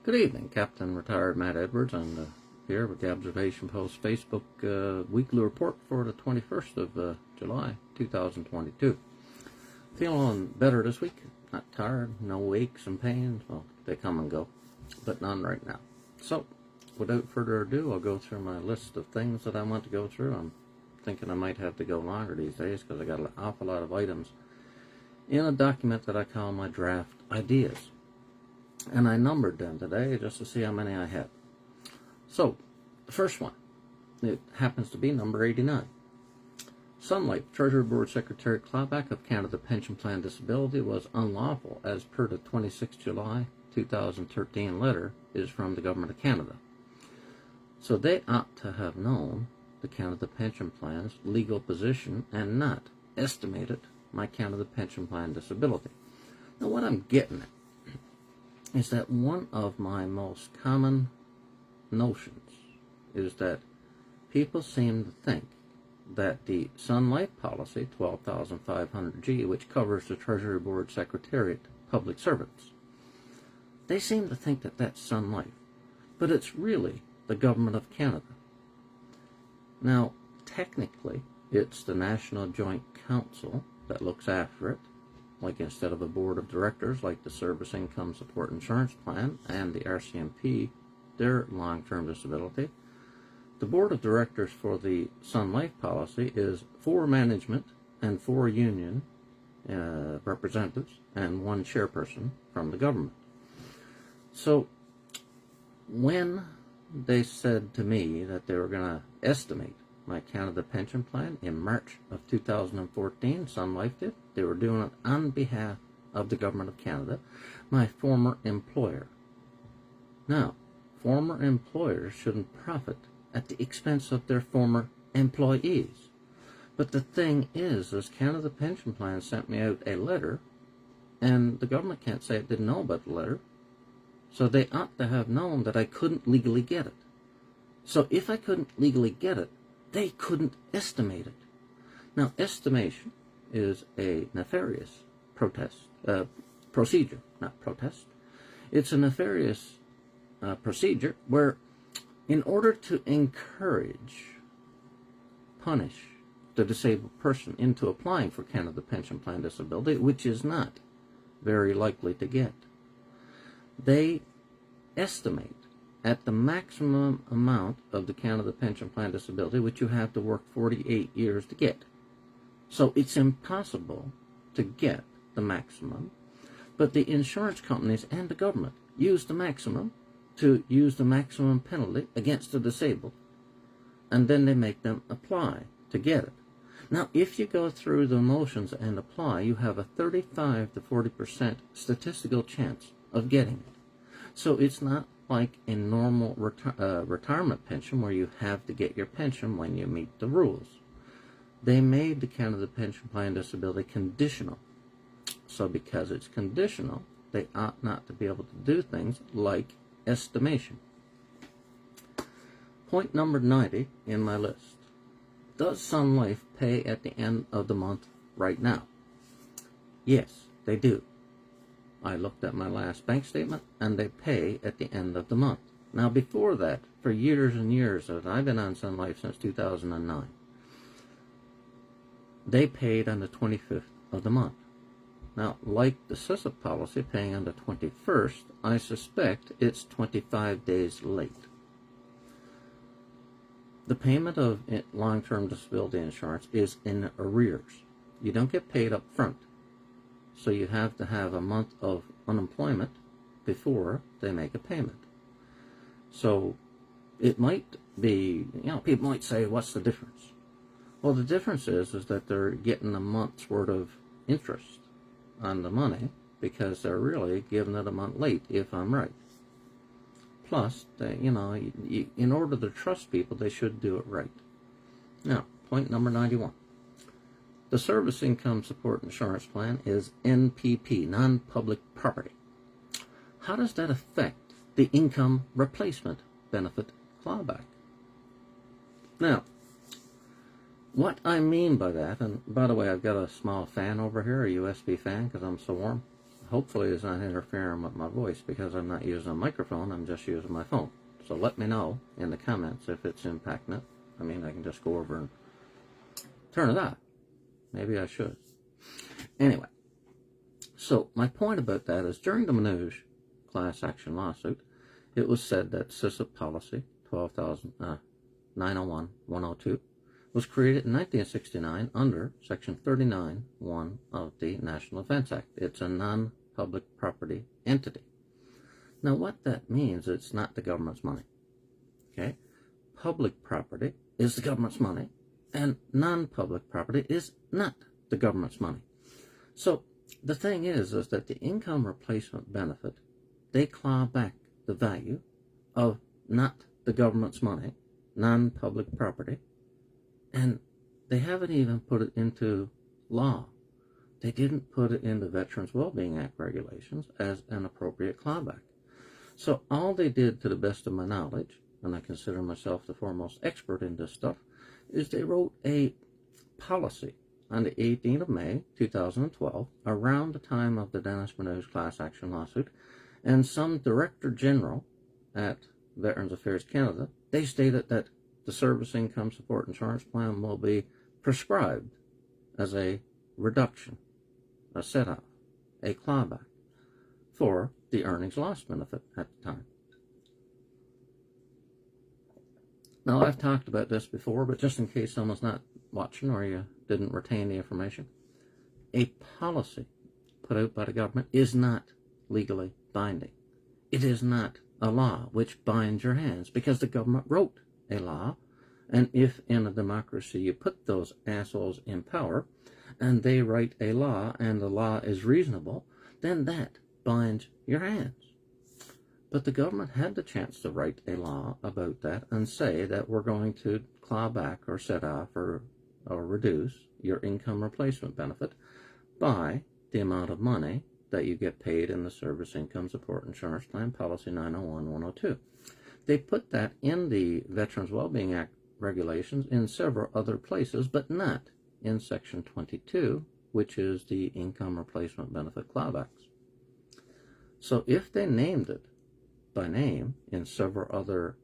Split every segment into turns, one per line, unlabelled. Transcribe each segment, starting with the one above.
Good evening, Captain Retired Matt Edwards. I'm here with the Observation Post Facebook weekly report for the 21st of July, 2022. Feeling better this week. Not tired, no aches and pains. Well, they come and go, but none right now. So, without further ado, I'll go through my list of things that I want to go through. I'm thinking I might have to go longer these days because I got an awful lot of items in a document that I call my draft ideas. And I numbered them today just to see how many I had. So, the first one, it happens to be number 89. Sun Life Treasury Board Secretary clawback of Canada Pension Plan Disability was unlawful as per the 26 July 2013 letter is from the Government of Canada. So they ought to have known the Canada Pension Plan's legal position and not estimated my Canada Pension Plan disability. Now what I'm getting at is that one of my most common notions is that people seem to think that the Sun Life policy, 12,500G, which covers the Treasury Board Secretariat public servants, they seem to think that that's Sun Life, but it's really the Government of Canada. Now, technically, it's the National Joint Council that looks after it. Like instead of a board of directors like the Service Income Support Insurance Plan and the RCMP, their long-term disability, the board of directors for the Sun Life policy is 4 management and 4 union representatives and 1 chairperson from the government. So when they said to me that they were going to estimate my Canada Pension Plan in March of 2014, Sun Life did. They were doing it on behalf of the Government of Canada, my former employer. Now, former employers shouldn't profit at the expense of their former employees. But the thing is Canada Pension Plan sent me out a letter, and the government can't say it didn't know about the letter, so they ought to have known that I couldn't legally get it. So if I couldn't legally get it, they couldn't estimate it. Now, estimation is a nefarious procedure, not protest. It's a nefarious procedure where, in order to punish the disabled person into applying for Canada Pension Plan Disability, which is not very likely to get, they estimate at the maximum amount of the Canada Pension Plan Disability, which you have to work 48 years to get. So it's impossible to get the maximum, but the insurance companies and the government use the maximum to use the maximum penalty against the disabled, and then they make them apply to get it. Now, if you go through the motions and apply, you have a 35 to 40% statistical chance of getting it. So it's not like a normal retirement pension where you have to get your pension when you meet the rules. They made the Canada Pension Plan Disability conditional. So because it's conditional, they ought not to be able to do things like estimation. Point number 90 in my list. Does Sun Life pay at the end of the month right now? Yes, they do. I looked at my last bank statement, and they pay at the end of the month. Now, before that, for years and years, I've been on Sun Life since 2009, they paid on the 25th of the month. Now, like the CFSA policy paying on the 21st, I suspect it's 25 days late. The payment of long-term disability insurance is in arrears. You don't get paid up front. So you have to have a month of unemployment before they make a payment. So it might be, people might say, what's the difference? Well, the difference is that they're getting a month's worth of interest on the money because they're really giving it a month late, if I'm right. Plus, they, in order to trust people, they should do it right. Now, point number 91. The Service Income Support Insurance Plan is NPP, non-public property. How does that affect the income replacement benefit clawback? Now, what I mean by that, and by the way, I've got a small fan over here, a USB fan, because I'm so warm. hopefully is not interfering with my voice, because I'm not using a microphone, I'm just using my phone. So let me know in the comments if it's impacting it. I mean, I can just go over and turn it off. Maybe I should. Anyway, so my point about that is, during the Manouche class action lawsuit, it was said that CFSA policy 901-102 was created in 1969 under Section 39(1) of the National Defense Act. It's a non-public property entity. Now, what that means, it's not the government's money. Okay? Public property is the government's money, and non-public property is not the government's money. So the thing is that the income replacement benefit, they claw back the value of not the government's money, non-public property, and they haven't even put it into law. They didn't put it into Veterans Wellbeing Act regulations as an appropriate clawback. So all they did, to the best of my knowledge, and I consider myself the foremost expert in this stuff, is they wrote a policy on the 18th of May, 2012, around the time of the Dennis Manouche class action lawsuit, and some Director General at Veterans Affairs Canada, they stated that the Service Income Support Insurance Plan will be prescribed as a reduction, a set-off, a clawback for the earnings loss benefit at the time. Now, I've talked about this before, but just in case someone's not watching or you didn't retain the information, a policy put out by the government is not legally binding. It is not a law which binds your hands, because the government wrote a law, and if in a democracy you put those assholes in power and they write a law and the law is reasonable, then that binds your hands. But the government had the chance to write a law about that and say that we're going to claw back or set off or reduce your income replacement benefit by the amount of money that you get paid in the Service Income Support Insurance Plan, Policy 901-102. They put that in the Veterans Wellbeing Act regulations in several other places, but not in Section 22, which is the income replacement benefit clawbacks. So if they named it by name in several other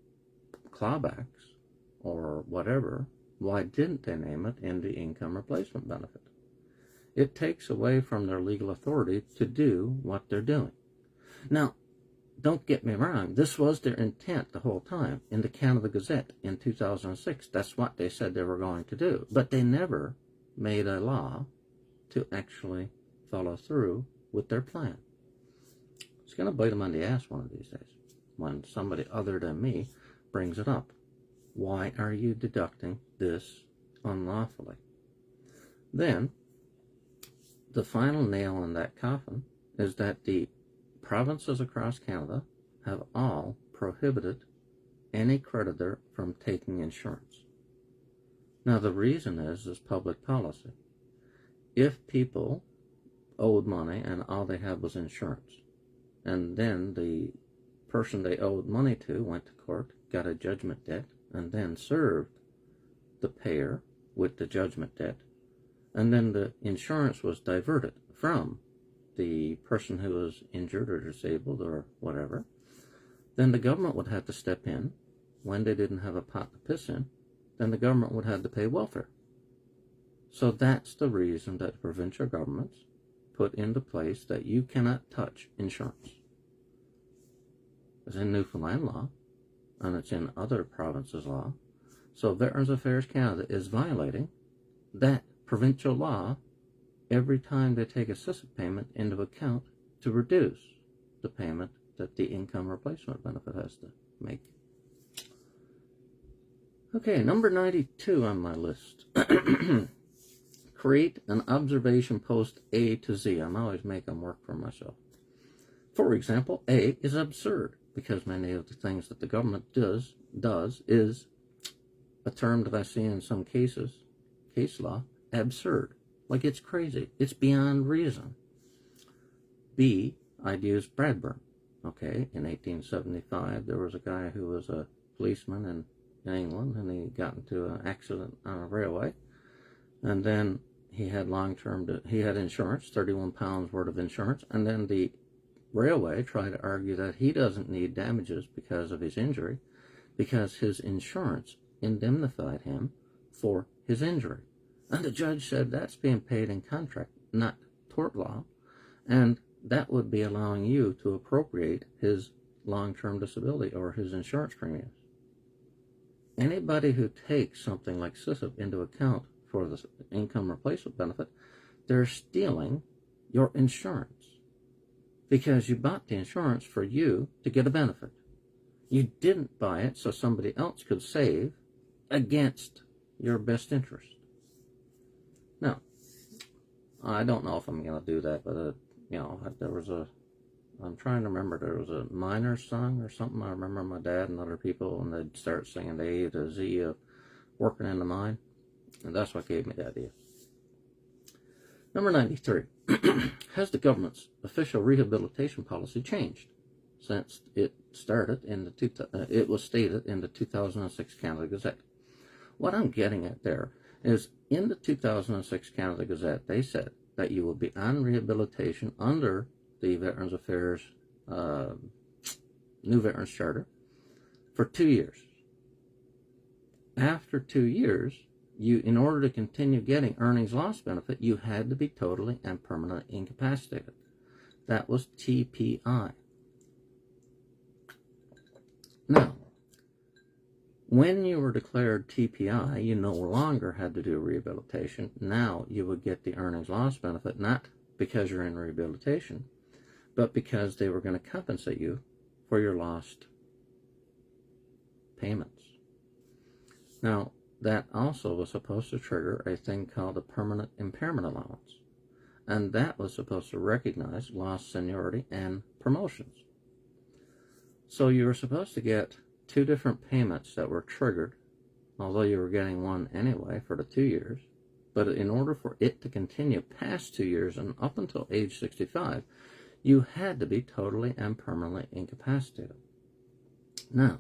clawbacks or whatever, why didn't they name it in the income replacement benefit? It takes away from their legal authority to do what they're doing. Now, don't get me wrong, this was their intent the whole time. In the Canada Gazette in 2006, that's what they said they were going to do. But they never made a law to actually follow through with their plan. It's going to bite them on the ass one of these days when somebody other than me brings it up. Why are you deducting this unlawfully? Then, the final nail in that coffin is that the provinces across Canada have all prohibited any creditor from taking insurance. Now, the reason is public policy. If people owed money and all they had was insurance, and then the person they owed money to went to court, got a judgment debt, and then served the payer with the judgment debt, and then the insurance was diverted from the person who was injured or disabled or whatever, then the government would have to step in when they didn't have a pot to piss in. Then the government would have to pay welfare. So that's the reason that provincial governments put into place that you cannot touch insurance. It's in Newfoundland law, and it's in other provinces' law. So Veterans Affairs Canada is violating that provincial law every time they take a CFSA payment into account to reduce the payment that the income replacement benefit has to make. Okay, number 92 on my list. Create an observation post A to Z. I'm always making them work for myself. For example, A is absurd, because many of the things that the government does is a term that I see in some cases, case law, absurd. Like it's crazy. It's beyond reason. B, I'd use Bradburn. Okay, in 1875, there was a guy who was a policeman in England, and he got into an accident on a railway. And then he had he had insurance, 31 pounds worth of insurance, and then the railway tried to argue that he doesn't need damages because of his injury, because his insurance indemnified him for his injury. And the judge said that's being paid in contract, not tort law, and that would be allowing you to appropriate his long-term disability or his insurance premiums. Anybody who takes something like CFSA into account for the income replacement benefit, they're stealing your insurance, because you bought the insurance for you to get a benefit. You didn't buy it so somebody else could save against your best interest. Now, I don't know if I'm going to do that, but I'm trying to remember, there was a miners song or something. I remember my dad and other people, and they'd start singing the A to Z of working in the mine, and that's what gave me the idea. Number 93. Has the government's official rehabilitation policy changed since it started it was stated in the 2006 Canada Gazette? What I'm getting at there is, in the 2006 Canada Gazette, they said that you will be on rehabilitation under the Veterans Affairs new Veterans Charter for 2 years. After 2 years, in order to continue getting earnings loss benefit, you had to be totally and permanently incapacitated. That was TPI. Now, when you were declared TPI, you no longer had to do rehabilitation. Now you would get the earnings loss benefit, not because you're in rehabilitation, but because they were going to compensate you for your lost payments. Now, that also was supposed to trigger a thing called a permanent impairment allowance, and that was supposed to recognize lost seniority and promotions. So you were supposed to get 2 different payments that were triggered, although you were getting one anyway for the 2 years. But in order for it to continue past 2 years and up until age 65, you had to be totally and permanently incapacitated. Now,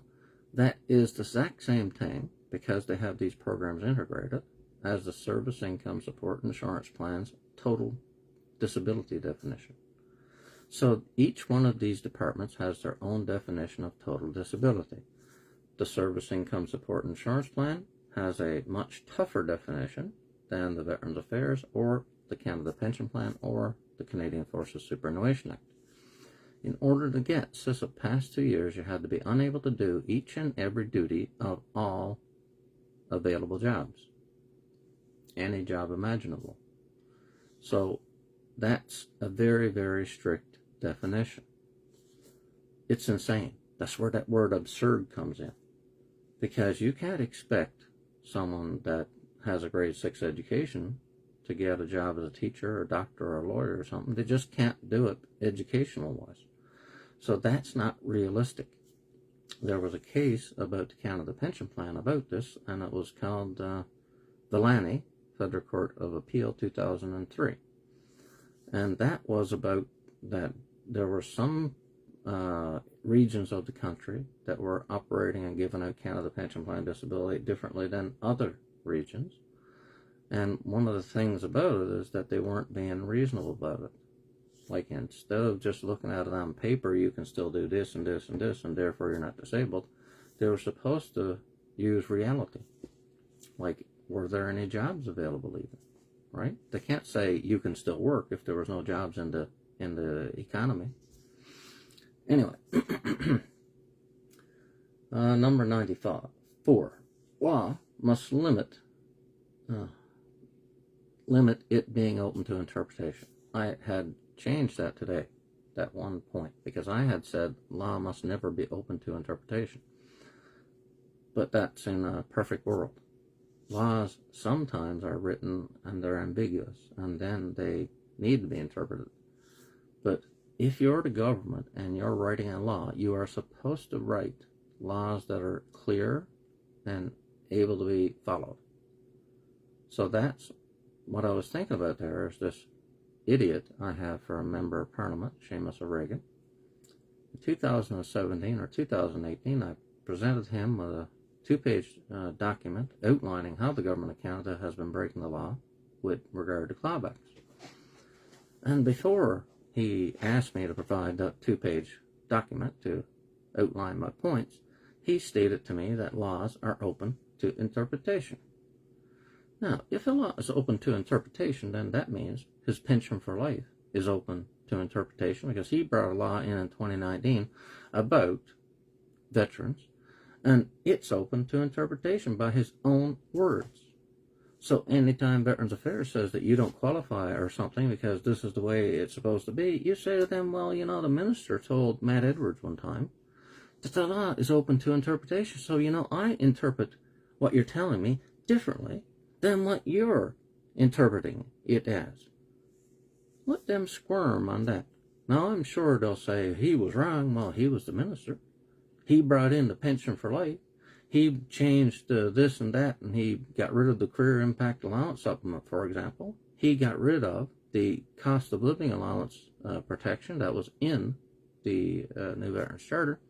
that is the exact same thing, because they have these programs integrated, as the Service Income Support Insurance Plan's total disability definition. So each one of these departments has their own definition of total disability. The Service Income Support Insurance Plan has a much tougher definition than the Veterans Affairs or the Canada Pension Plan or the Canadian Forces Superannuation Act. In order to get CFSA past 2 years, you had to be unable to do each and every duty of all available jobs, any job imaginable. So that's a very, very strict definition. It's insane. That's where that word absurd comes in, because you can't expect someone that has a grade 6 education to get a job as a teacher or a doctor or a lawyer or something. They just can't do it educational wise. So that's not realistic. There was a case about the Canada Pension Plan about this, and it was called Villani, Federal Court of Appeal 2003. And that was about that there were some regions of the country that were operating and giving out Canada Pension Plan disability differently than other regions. And one of the things about it is that they weren't being reasonable about it. Like, instead of just looking at it on paper, you can still do this and this and this, and therefore you're not disabled, they were supposed to use reality. Like, were there any jobs available even? Right? They can't say you can still work if there was no jobs in the economy. Anyway, number 94. Law must limit it being open to interpretation. I had changed that today, that one point, because I had said law must never be open to interpretation. But that's in a perfect world. Laws sometimes are written and they're ambiguous, and then they need to be interpreted. But if you're the government and you're writing a law, you are supposed to write laws that are clear and able to be followed. So that's what I was thinking about there, is this idiot I have for a member of Parliament, Seamus O'Regan. In 2017 or 2018, I presented him with a 2-page document outlining how the government of Canada has been breaking the law with regard to clawbacks. And before he asked me to provide that 2-page document to outline my points, he stated to me that laws are open to interpretation. Now, if a law is open to interpretation, then that means his pension for life is open to interpretation, because he brought a law in 2019 about veterans, and it's open to interpretation by his own words. So anytime Veterans Affairs says that you don't qualify or something because this is the way it's supposed to be, you say to them, well, you know, the minister told Matt Edwards one time that the law is open to interpretation. So, you know, I interpret what you're telling me differently than what you're interpreting it as. Let them squirm on that. Now, I'm sure they'll say he was wrong. Well, he was the minister. He brought in the pension for life. He changed this and that, and he got rid of the career impact allowance supplement, for example. He got rid of the cost of living allowance protection that was in the new Veterans Charter.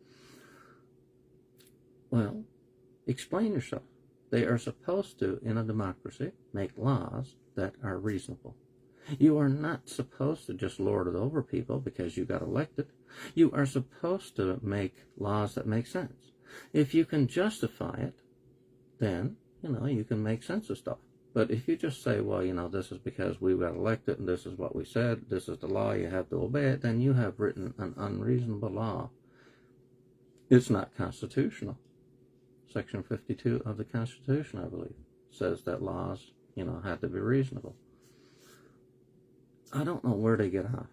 Well, explain yourself. They are supposed to, in a democracy, make laws that are reasonable. You are not supposed to just lord it over people because you got elected. You are supposed to make laws that make sense. If you can justify it, then, you know, you can make sense of stuff. But if you just say, well, you know, this is because we got elected and this is what we said, this is the law, you have to obey it, then you have written an unreasonable law. It's not constitutional. Section 52 of the Constitution, I believe, says that laws, you know, have to be reasonable. I don't know where they get off.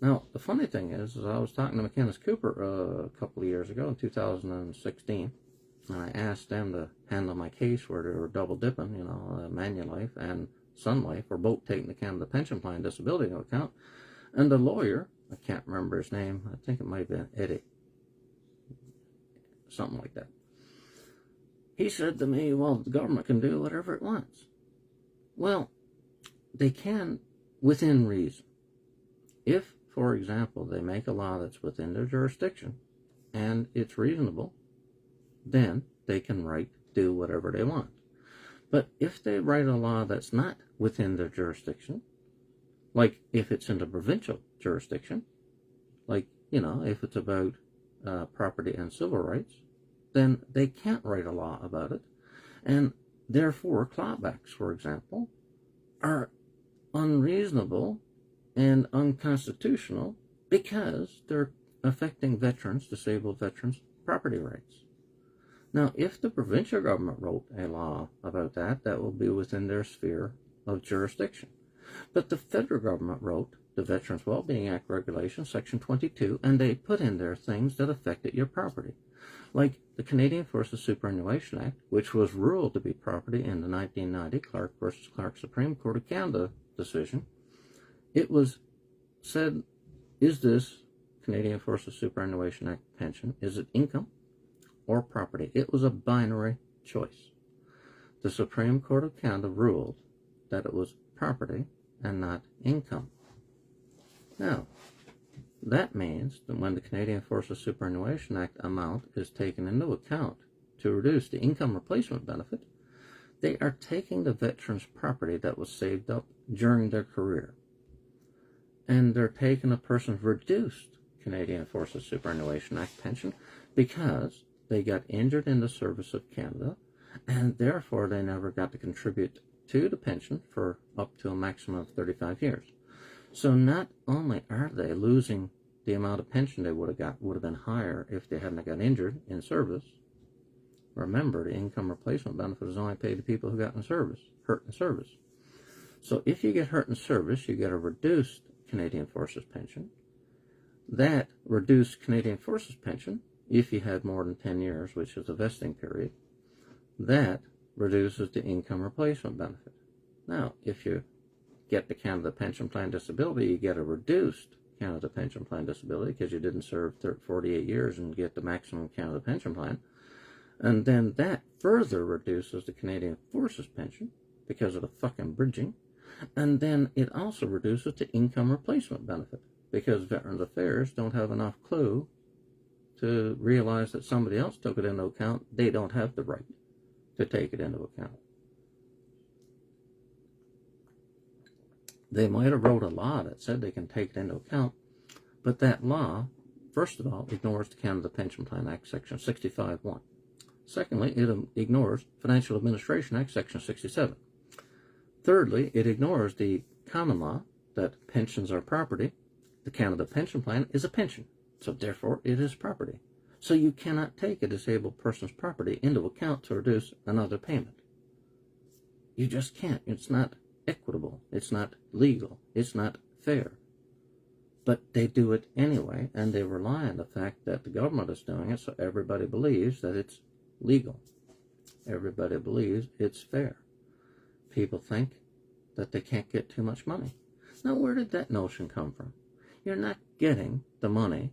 Now, the funny thing is I was talking to McKinnis Cooper a couple of years ago, in 2016, and I asked them to handle my case where they were double dipping, you know, Manulife and Sun Life were both taking the Canada Pension Plan disability into account. And the lawyer, I can't remember his name, I think it might have been Eddie, something like that. He said to me, well, the government can do whatever it wants. Well, they can within reason. If, for example, they make a law that's within their jurisdiction and it's reasonable, then they can do whatever they want. But if they write a law that's not within their jurisdiction, like if it's in the provincial jurisdiction, like, you know, if it's about property and civil rights, then they can't write a law about it. And therefore, clawbacks, for example, are unreasonable and unconstitutional because they're affecting veterans, disabled veterans' property rights. Now, if the provincial government wrote a law about that, that will be within their sphere of jurisdiction. But the federal government wrote the Veterans Wellbeing Act Regulation, Section 22, and they put in there things that affected your property. Like the Canadian Forces Superannuation Act, which was ruled to be property in the 1990 Clark versus Clark Supreme Court of Canada decision. It was said, is this Canadian Forces Superannuation Act pension, is it income or property? It was a binary choice. The Supreme Court of Canada ruled that it was property and not income. Now, that means that when the Canadian Forces Superannuation Act amount is taken into account to reduce the income replacement benefit, they are taking the veteran's property that was saved up during their career, and they're taking a person's reduced Canadian Forces Superannuation Act pension because they got injured in the service of Canada, and therefore they never got to contribute to the pension for up to a maximum of 35 years. So not only are they losing the amount of pension they would have been higher if they hadn't got injured in service. Remember, the income replacement benefit is only paid to people who got in service, hurt in service. So if you get hurt in service, you get a reduced Canadian Forces pension. That reduced Canadian Forces pension, if you had more than 10 years, which is a vesting period, that reduces the income replacement benefit. Now, if you get the Canada Pension Plan Disability, you get a reduced Canada Pension Plan Disability because you didn't serve 48 years and get the maximum Canada Pension Plan. And then that further reduces the Canadian Forces pension because of the fucking bridging. And then it also reduces the income replacement benefit because Veterans Affairs don't have enough clue to realize that somebody else took it into account. They don't have the right to take it into account. They might have wrote a law that said they can take it into account, but that law, first of all, ignores the Canada Pension Plan Act, Section 65(1). Secondly, it ignores Financial Administration Act, Section 67. Thirdly, it ignores the common law that pensions are property. The Canada Pension Plan is a pension, so therefore it is property. So you cannot take a disabled person's property into account to reduce another payment. You just can't. It's not equitable. It's not legal. It's not fair. But they do it anyway, and they rely on the fact that the government is doing it, so everybody believes that it's legal. Everybody believes it's fair. People think that they can't get too much money. Now, where did that notion come from? You're not getting the money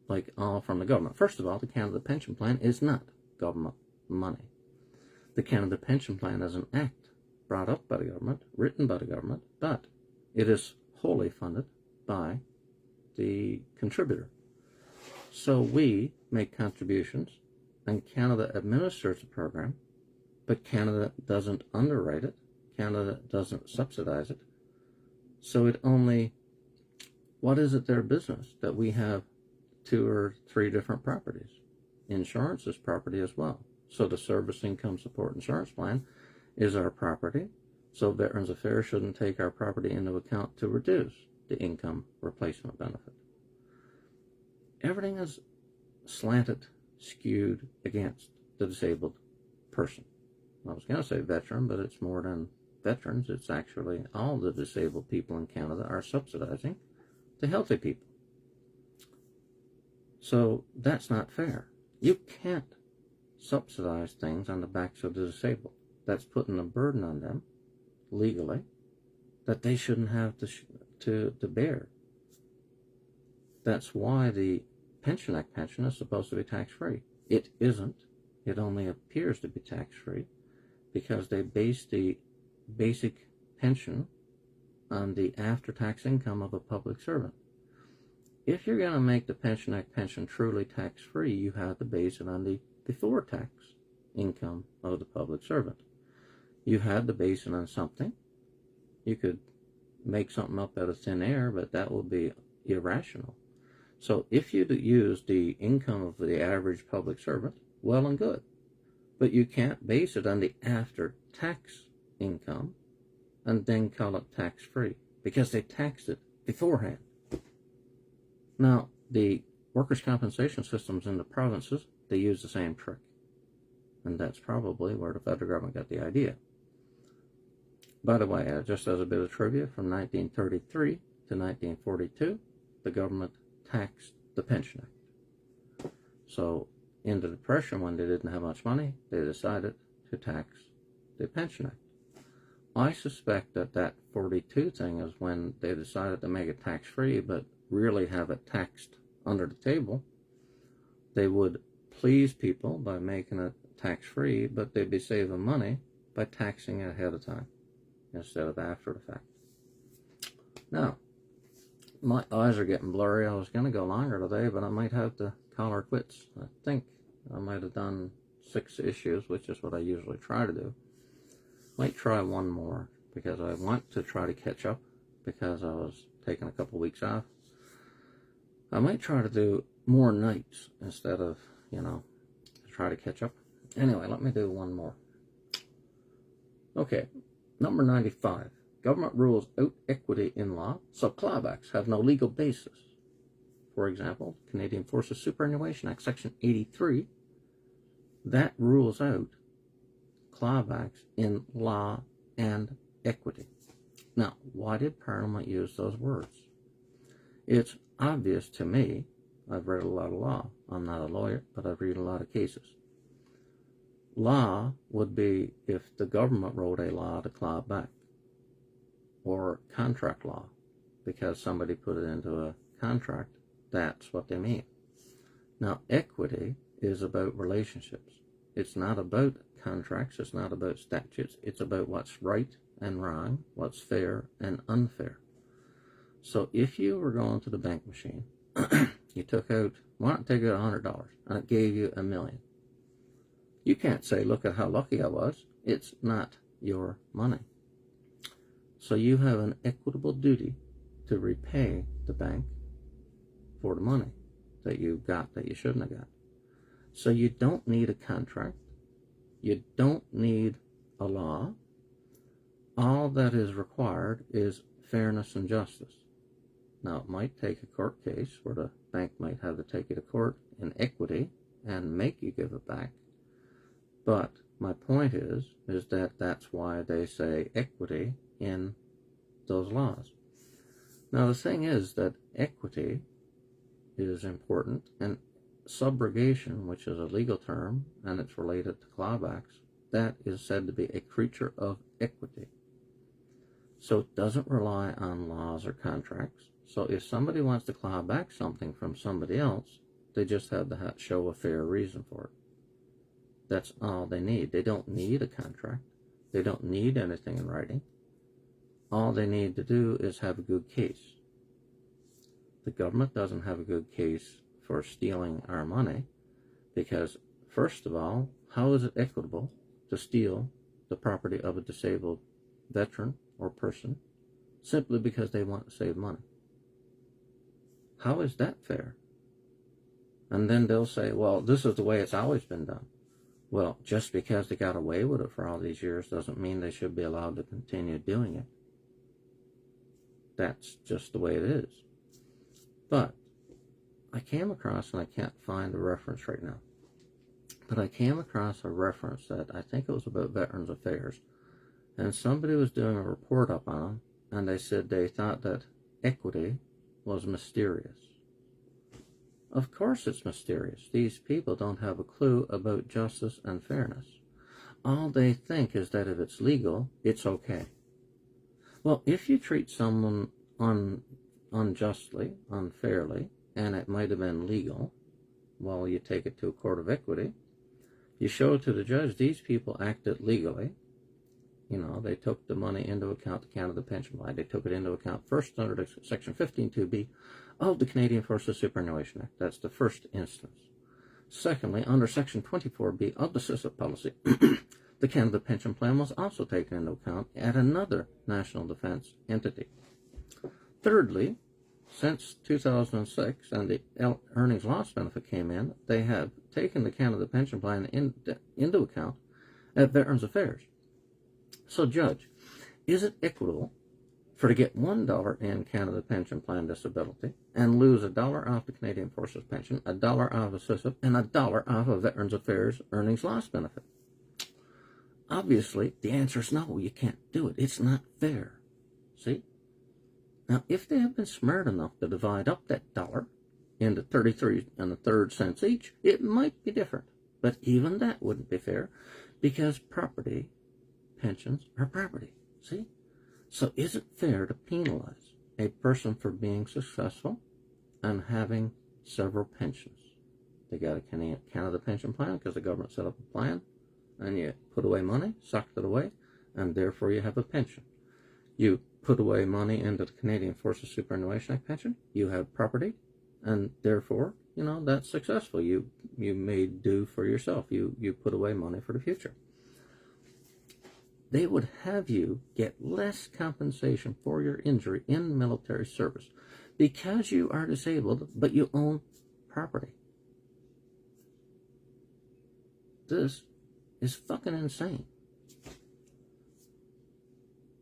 like all from the government. First of all, the Canada Pension Plan is not government money. The Canada Pension Plan is an act brought up by the government, written by the government, but it is wholly funded by the contributor. So we make contributions, and Canada administers the program, but Canada doesn't underwrite it. Canada doesn't subsidize it. So it only, what is it their business that we have 2 or 3 different properties? Insurance is property as well. So the Service Income Support Insurance Plan is our property. So Veterans Affairs shouldn't take our property into account to reduce the income replacement benefit. Everything is slanted, skewed against the disabled person. I was going to say veteran, but it's more than veterans. It's actually all the disabled people in Canada are subsidizing the healthy people. So that's not fair. You can't subsidize things on the backs of the disabled. That's putting a burden on them legally that they shouldn't have to bear. That's why the Pension Act pension is supposed to be tax-free. It isn't. It only appears to be tax-free because they base the basic pension on the after-tax income of a public servant. If you're going to make the Pension Act pension truly tax-free, you have to base it on the before-tax income of the public servant. You had to base it on something. You could make something up out of thin air, but that would be irrational. So if you use the income of the average public servant, well and good. But you can't base it on the after-tax income and then call it tax-free because they taxed it beforehand. Now, the workers' compensation systems in the provinces, they use the same trick. And that's probably where the federal government got the idea. By the way, just as a bit of trivia, from 1933 to 1942, the government taxed the Pension Act. So in the Depression, when they didn't have much money, they decided to tax the Pension Act. I suspect that that 42 thing is when they decided to make it tax-free, but really have it taxed under the table. They would please people by making it tax-free, but they'd be saving money by taxing it ahead of time instead of after the fact. Now, my eyes are getting blurry. I was going to go longer today, but I might have to call her quits. I think I might have done 6 issues, which is what I usually try to do. Might try one more because I want to try to catch up because I was taking a couple weeks off. I might try to do more nights instead of, to try to catch up. Anyway, let me do one more. Okay, number 95. Government rules out equity in law, so clawbacks have no legal basis. For example, Canadian Forces Superannuation Act, Section 83, that rules out clawbacks in law and equity. Now, why did Parliament use those words? It's obvious to me. I've read a lot of law. I'm not a lawyer, but I've read a lot of cases. Law would be if the government wrote a law to claw back, or contract law, because somebody put it into a contract. That's what they mean. Now, equity is about relationships. It's not about contracts. It's not about statutes. It's about what's right and wrong, what's fair and unfair. So if you were going to the bank machine, you took out, why don't take out $100, and it gave you $1 million. You can't say, look at how lucky I was. It's not your money. So you have an equitable duty to repay the bank for the money that you got that you shouldn't have got. So you don't need a contract. You don't need a law. All that is required is fairness and justice. Now, it might take a court case where the bank might have to take you to court in equity and make you give it back. But my point is that that's why they say equity in those laws. Now, the thing is that equity is important, and subrogation, which is a legal term, and it's related to clawbacks, that is said to be a creature of equity. So it doesn't rely on laws or contracts. So if somebody wants to claw back something from somebody else, they just have to show a fair reason for it. That's all they need. They don't need a contract. They don't need anything in writing. All they need to do is have a good case. The government doesn't have a good case for stealing our money because, first of all, how is it equitable to steal the property of a disabled veteran or person simply because they want to save money? How is that fair? And then they'll say, well, this is the way it's always been done. Well, just because they got away with it for all these years doesn't mean they should be allowed to continue doing it. That's just the way it is. But I came across, and I can't find a reference right now, but I came across a reference that I think it was about Veterans Affairs, and somebody was doing a report up on them, and they said they thought that equity was mysterious. Of course it's mysterious. These people don't have a clue about justice and fairness. All they think is that if it's legal, it's okay. Well, if you treat someone unjustly, unfairly, and it might have been legal, well, you take it to a court of equity. You show to the judge these people acted legally. You know, they took the money into account, the Canada Pension Plan. They took it into account first under Section 15.2b of the Canadian Forces Superannuation Act. That's the first instance. Secondly, under Section 24b of the CFSA policy, the Canada Pension Plan was also taken into account at another national defense entity. Thirdly, since 2006 and the earnings loss benefit came in, they have taken the Canada Pension Plan into account at Veterans Affairs. So, Judge, is it equitable for to get $1 in Canada Pension Plan disability and lose $1 off the Canadian Forces pension, $1 off of CFSA, and $1 off of Veterans Affairs earnings loss benefit? Obviously, the answer is no, you can't do it. It's not fair. See? Now, if they have been smart enough to divide up that dollar into 33 1/3 cents each, it might be different. But even that wouldn't be fair because property, pensions are property. See? So is it fair to penalize a person for being successful and having several pensions? They got a Canada Pension Plan because the government set up a plan, and you put away money, sucked it away, and therefore you have a pension. You put away money into the Canadian Forces Superannuation Act pension, you have property, and therefore, you know, that's successful. You made do for yourself. You put away money for the future. They would have you get less compensation for your injury in military service because you are disabled, but you own property. This is fucking insane.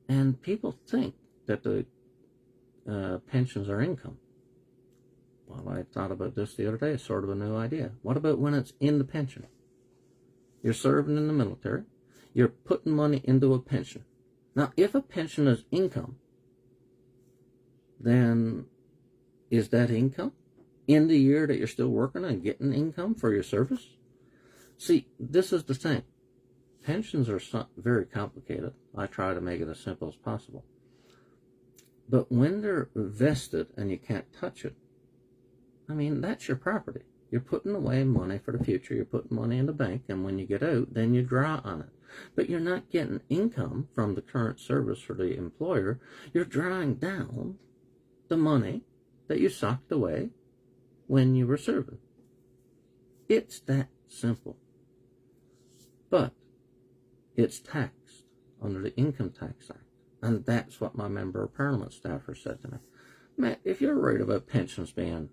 And people think that the pensions are income. Well, I thought about this the other day. It's sort of a new idea. What about when it's in the pension? You're serving in the military. You're putting money into a pension. Now, if a pension is income, then is that income in the year that you're still working and getting income for your service? See, this is the thing. Pensions are very complicated. I try to make it as simple as possible. But when they're vested and you can't touch it, I mean, that's your property. You're putting away money for the future. You're putting money in the bank, and when you get out, then you draw on it. But you're not getting income from the current service for the employer. You're drawing down the money that you socked away when you were serving. It's that simple. But it's taxed under the Income Tax Act. And that's what my member of parliament staffer said to me. Matt, if you're worried about pensions being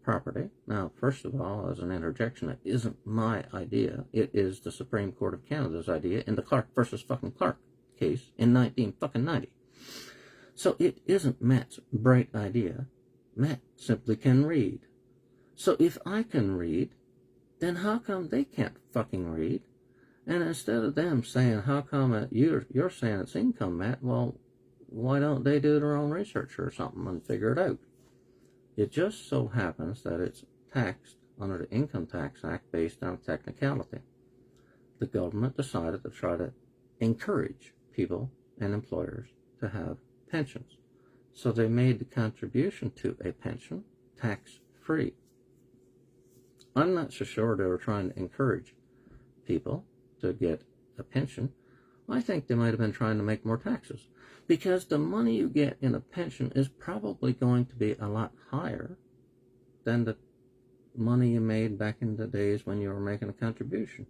property, now, first of all, as an interjection, it isn't my idea. It is the Supreme Court of Canada's idea in the Clark versus fucking Clark case in 1990. So it isn't Matt's bright idea. Matt simply can read. So if I can read, then how come they can't fucking read? And instead of them saying, how come you're saying it's income, Matt, well, why don't they do their own research or something and figure it out? It just so happens that it's taxed under the Income Tax Act based on technicality. The government decided to try to encourage people and employers to have pensions. So they made the contribution to a pension tax-free. I'm not so sure they were trying to encourage people to get a pension. I think they might have been trying to make more taxes, because the money you get in a pension is probably going to be a lot higher than the money you made back in the days when you were making a contribution.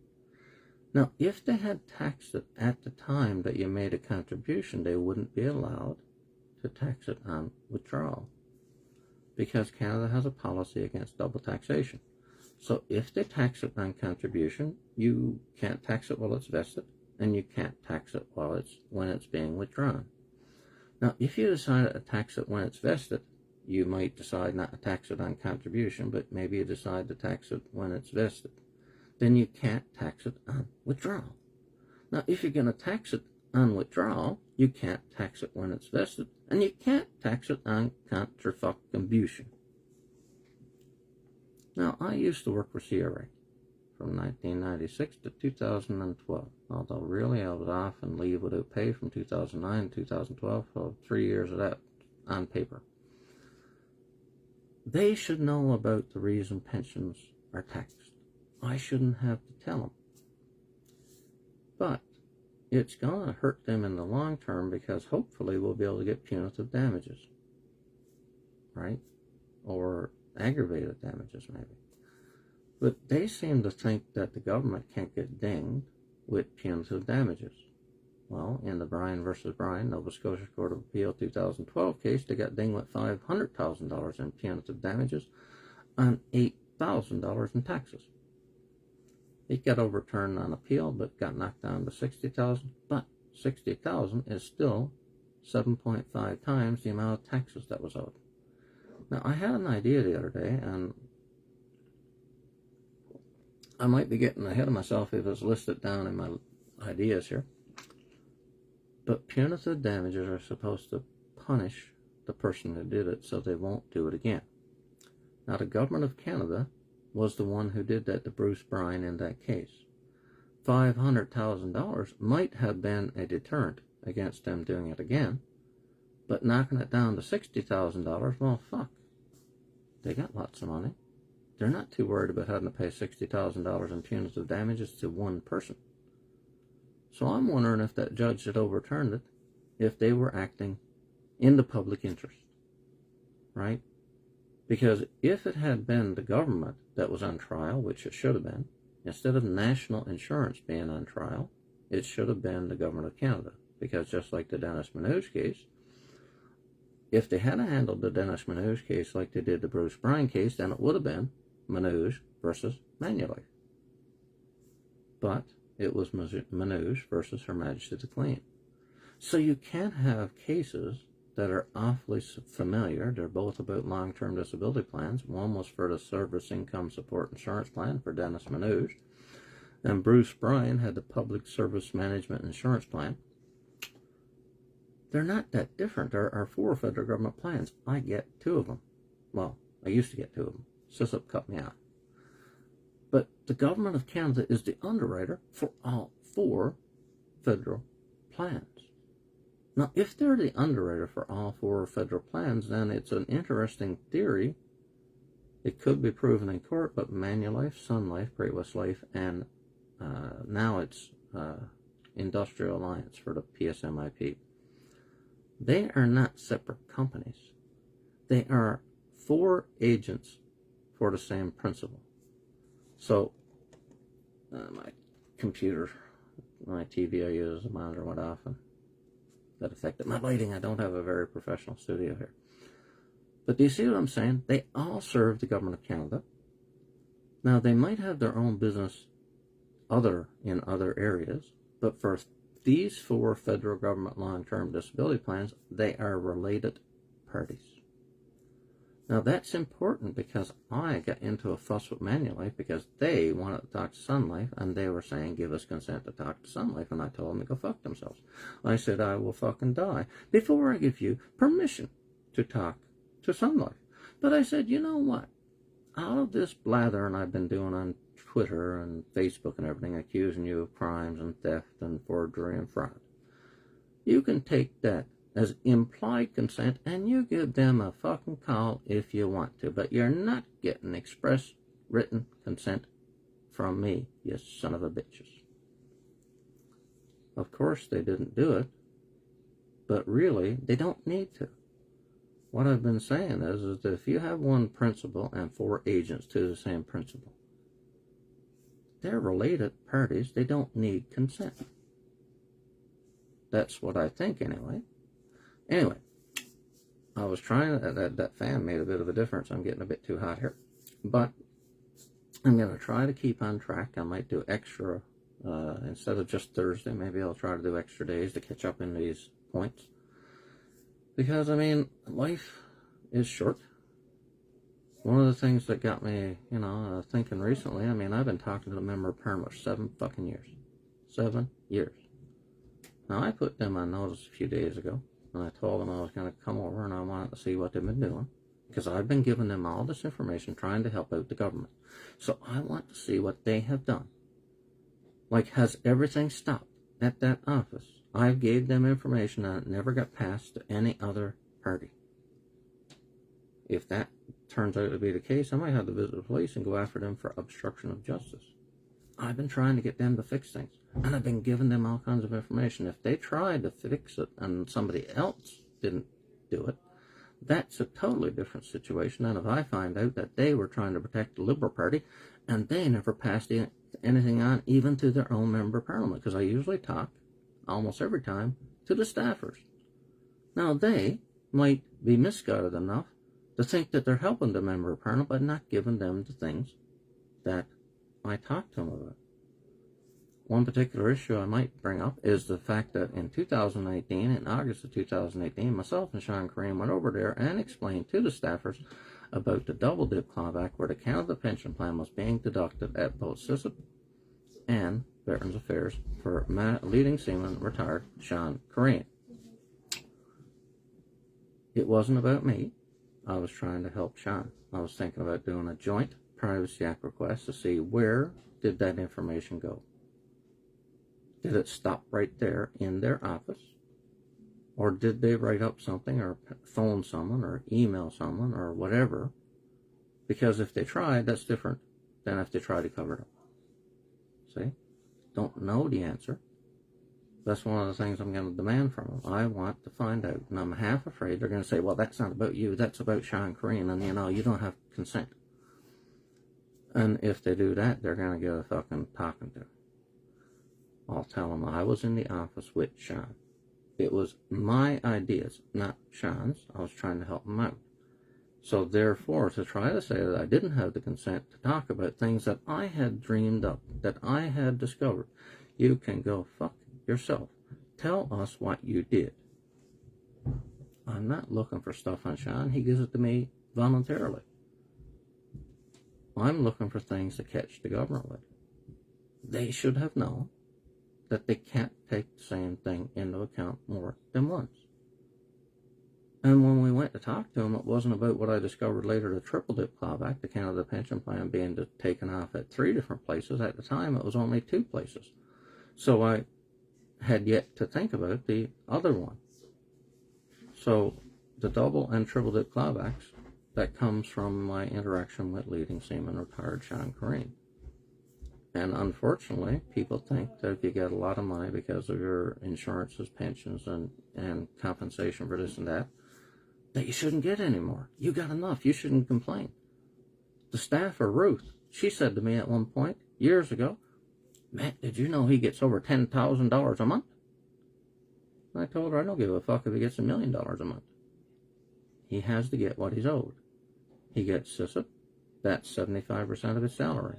Now, if they had taxed it at the time that you made a contribution, they wouldn't be allowed to tax it on withdrawal, because Canada has a policy against double taxation. So if they tax it on contribution, you can't tax it while it's vested, and you can't tax it when it's being withdrawn. Now, if you decide to tax it when it's vested, you might decide not to tax it on contribution, but maybe you decide to tax it when it's vested. Then you can't tax it on withdrawal. Now, if you're going to tax it on withdrawal, you can't tax it when it's vested, and you can't tax it on contribution. Now, I used to work for CRA from 1996 to 2012, although really I was off and leave without pay from 2009 to 2012, so 3 years of that on paper. They should know about the reason pensions are taxed. I shouldn't have to tell them. But it's going to hurt them in the long term, because hopefully we'll be able to get punitive damages, right? Or aggravated damages, maybe. But they seem to think that the government can't get dinged with punitive damages. Well, in the Bryan versus Bryan, Nova Scotia Court of Appeal 2012 case, they got dinged with $500,000 in punitive damages on $8,000 in taxes. It got overturned on appeal, but got knocked down to $60,000. But $60,000 is still 7.5 times the amount of taxes that was owed. Now, I had an idea the other day, and I might be getting ahead of myself if it's listed down in my ideas here. But punitive damages are supposed to punish the person who did it so they won't do it again. Now, the government of Canada was the one who did that to Bruce Bryan in that case. $500,000 might have been a deterrent against them doing it again, but knocking it down to $60,000, well, fuck. They got lots of money. They're not too worried about having to pay $60,000 in punitive damages to one person. So I'm wondering if that judge that overturned it, if they were acting in the public interest, right? Because if it had been the government that was on trial, which it should have been, instead of national insurance being on trial, it should have been the government of Canada. Because just like the Dennis Manouche case, if they had handled the Dennis Manouche case like they did the Bruce Bryan case, then it would have been Manouche versus Manulife. But it was Manouche versus Her Majesty the Queen. So you can't have cases that are awfully familiar. They're both about long-term disability plans. One was for the Service Income Support Insurance Plan for Dennis Manouche, and Bruce Bryan had the Public Service Management Insurance Plan. They're not that different. There are 4 federal government plans. I get 2 of them. Well, I used to get 2 of them. SISUP cut me out. But the government of Canada is the underwriter for all 4 federal plans. Now, if they're the underwriter for all 4 federal plans, then it's an interesting theory. It could be proven in court, but Manulife, Sun Life, Great West Life, and now it's Industrial Alliance for the PSMIP. They are not separate companies. They are 4 agents for the same principle. So, my computer, my TV I use, the monitor went off, and that affected my lighting. I don't have a very professional studio here. But do you see what I'm saying? They all serve the government of Canada. Now, they might have their own business in other areas, but for these 4 federal government long-term disability plans, they are related parties. Now, that's important because I got into a fuss with Manulife because they wanted to talk to Sun Life, and they were saying, give us consent to talk to Sun Life, and I told them to go fuck themselves. I said, I will fucking die before I give you permission to talk to Sun Life. But I said, you know what? Out of this blathering I've been doing on Twitter and Facebook and everything, accusing you of crimes and theft and forgery and fraud, you can take that as implied consent, and you give them a fucking call if you want to, but you're not getting express written consent from me, you son of a bitches. Of course they didn't do it, but really they don't need to. What I've been saying is that if you have one principal and 4 agents to the same principal, they're related parties, they don't need consent. That's what I think anyway. Anyway, I was trying, that fan made a bit of a difference. I'm getting a bit too hot here. But I'm going to try to keep on track. I might do extra, instead of just Thursday, maybe I'll try to do extra days to catch up in these points. Because, I mean, life is short. One of the things that got me, thinking recently, I mean, I've been talking to the member of Parliament for 7 fucking years. 7 years. Now, I put them on notice a few days ago. And I told them I was going to come over and I wanted to see what they've been doing. Because I've been giving them all this information trying to help out the government. So I want to see what they have done. Like, has everything stopped at that office? I gave them information and it never got passed to any other party. If that turns out to be the case, I might have to visit the police and go after them for obstruction of justice. I've been trying to get them to fix things. And I've been giving them all kinds of information. If they tried to fix it and somebody else didn't do it, that's a totally different situation. And if I find out that they were trying to protect the Liberal Party and they never passed anything on even to their own member of Parliament, because I usually talk, almost every time, to the staffers. Now, they might be misguided enough to think that they're helping the member of Parliament by not giving them the things that I talked to them about. One particular issue I might bring up is the fact that in 2018, in August of 2018, myself and Sean Kareem went over there and explained to the staffers about the double dip clawback where the Canada pension plan was being deducted at both CISIP and Veterans Affairs for leading seaman retired Sean Kareem. It wasn't about me. I was trying to help Sean. I was thinking about doing a joint Privacy Act request to see where did that information go. Did it stop right there in their office? Or did they write up something or phone someone or email someone or whatever? Because if they tried, that's different than if they try to cover it up. See? Don't know the answer. That's one of the things I'm going to demand from them. I want to find out. And I'm half afraid they're going to say, well, that's not about you. That's about Sean Kareem. And, you don't have consent. And if they do that, they're going to get a fucking talking to. I'll tell them I was in the office with Sean. It was my ideas, not Sean's. I was trying to help him out. So therefore, to try to say that I didn't have the consent to talk about things that I had dreamed up, that I had discovered, you can go fuck yourself. Tell us what you did. I'm not looking for stuff on Sean. He gives it to me voluntarily. I'm looking for things to catch the government with. They should have known that they can't take the same thing into account more than once. And when we went to talk to them, it wasn't about what I discovered later, the triple dip clawback, the Canada pension plan being taken off at 3 different places. At the time, it was only 2 places. So I had yet to think about the other one. So the double and triple dip clawbacks, that comes from my interaction with leading seaman retired Sean Kareem. And unfortunately, people think that if you get a lot of money because of your insurances, pensions, and compensation for this and that you shouldn't get any more. You got enough. You shouldn't complain. The staffer, Ruth, she said to me at one point, years ago, Matt, did you know he gets over $10,000 a month? I told her I don't give a fuck if he gets $1 million a month. He has to get what he's owed. He gets CFSA, that's 75% of his salary.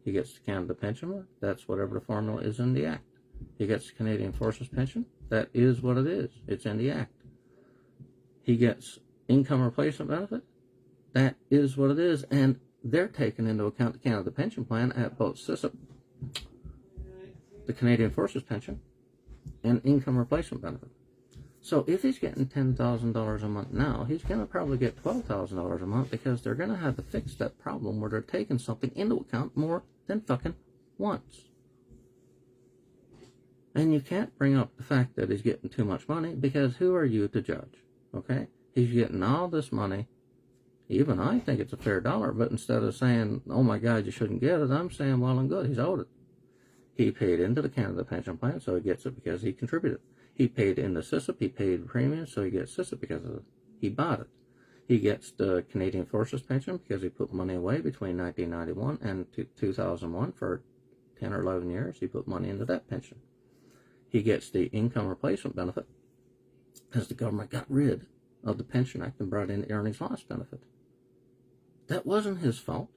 He gets the Canada pension, that's whatever the formula is in the Act. He gets the Canadian Forces pension, that is what it is. It's in the Act. He gets income replacement benefit, that is what it is. And they're taking into account the Canada pension plan at both CFSA, the Canadian Forces pension, and income replacement benefit. So if he's getting $10,000 a month now, he's going to probably get $12,000 a month, because they're going to have to fix that problem where they're taking something into account more than fucking once. And you can't bring up the fact that he's getting too much money, because who are you to judge? Okay? He's getting all this money. Even I think it's a fair dollar, but instead of saying, oh my God, you shouldn't get it, I'm saying, well and good, he's owed it. He paid into the Canada pension plan, so he gets it because he contributed. He paid into CFSA, he paid premiums, so he gets CFSA because of it. He bought it. He gets the Canadian Forces pension because he put money away between 1991 and 2001 for 10 or 11 years. He put money into that pension. He gets the income replacement benefit because the government got rid of the Pension Act and brought in the earnings loss benefit. That wasn't his fault.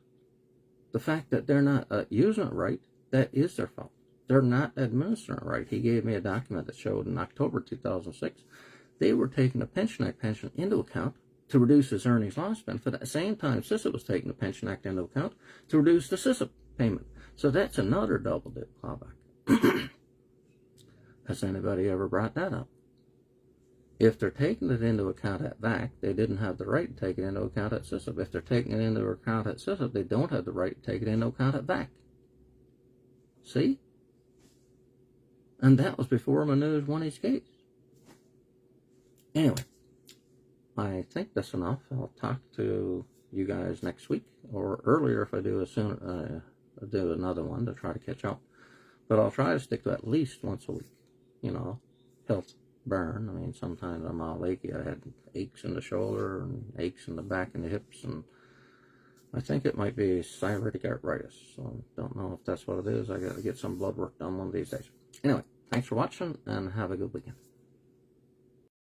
The fact that they're not using it right, that is their fault. They're not administering it right. He gave me a document that showed in October 2006, they were taking the Pension Act pension into account to reduce his earnings loss benefit. At the same time, CFSA was taking the Pension Act into account to reduce the CFSA payment. So that's another double dip clawback. Has anybody ever brought that up? If they're taking it into account at VAC, they didn't have the right to take it into account at CFSA. If they're taking it into account at CFSA, they don't have the right to take it into account at VAC. See? And that was before Manuz won his case. Anyway, I think that's enough. I'll talk to you guys next week, or earlier if I do do another one to try to catch up. But I'll try to stick to at least once a week. You know, health burn. I mean, sometimes I'm all achy. I had aches in the shoulder and aches in the back and the hips, and I think it might be sciatic arthritis. So don't know if that's what it is. I got to get some blood work done one of these days. Anyway, thanks for watching, and have a good weekend.